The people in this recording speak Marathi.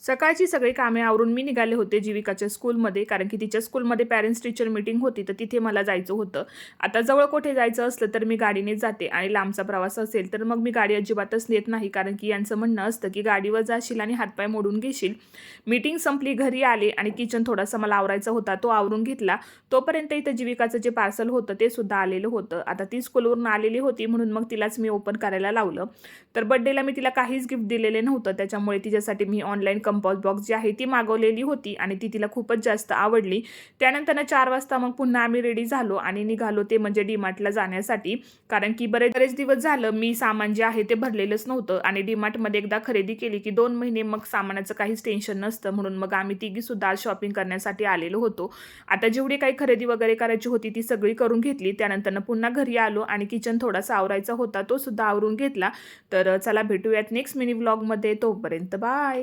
सकाळची सगळी कामे आवरून मी निघाले होते जीविकाच्या स्कूलमध्ये, कारण की तिच्या स्कूलमध्ये पॅरेंट्स टीचर मीटिंग होती, तर तिथे मला जायचं होतं. आता जवळ कुठे जायचं असलं तर मी गाडीनेच जाते आणि लांबचा प्रवास असेल तर मग मी गाडी अजिबातच नेत नाही, कारण की यांचं म्हणणं असतं की गाडीवर जाशील आणि हातपाय मोडून घेशील. मीटिंग संपली, घरी आले आणि किचन थोडासा मला आवरायचा होता, तो आवरून घेतला. तोपर्यंत इथं जीविकाचं जे पार्सल होतं ते सुद्धा आलेलं होतं. आता ती स्कूलवरून आलेली होती म्हणून मग तिलाच मी ओपन करायला लावलं. तर बर्थडेला मी तिला काहीच गिफ्ट दिलेले नव्हतं, त्याच्यामुळे तिच्यासाठी मी ऑनलाईन कंपॉस बॉक्स जी आहे ती मागवलेली होती आणि ती तिला खूपच जास्त आवडली. त्यानंतर 4 वाजता मग पुन्हा आम्ही रेडी झालो आणि निघालो ते म्हणजे डीमार्टला जाण्यासाठी, कारण की बरेच दिवस झालं मी सामान जे आहे ते भरलेलंच नव्हतं आणि डीमार्टमध्ये एकदा खरेदी केली की 2 महिने मग सामानाचं काहीच टेन्शन नसतं. म्हणून मग आम्ही तिघीसुद्धा आज शॉपिंग करण्यासाठी आलेलो होतो. आता जेवढी काही खरेदी वगैरे करायची होती ती सगळी करून घेतली. त्यानंतर पुन्हा घरी आलो आणि किचन थोडासा आवरायचा होता, तो सुद्धा आवरून घेतला. तर चला भेटूयात नेक्स्ट मिनी व्लॉगमध्ये. तोपर्यंत बाय.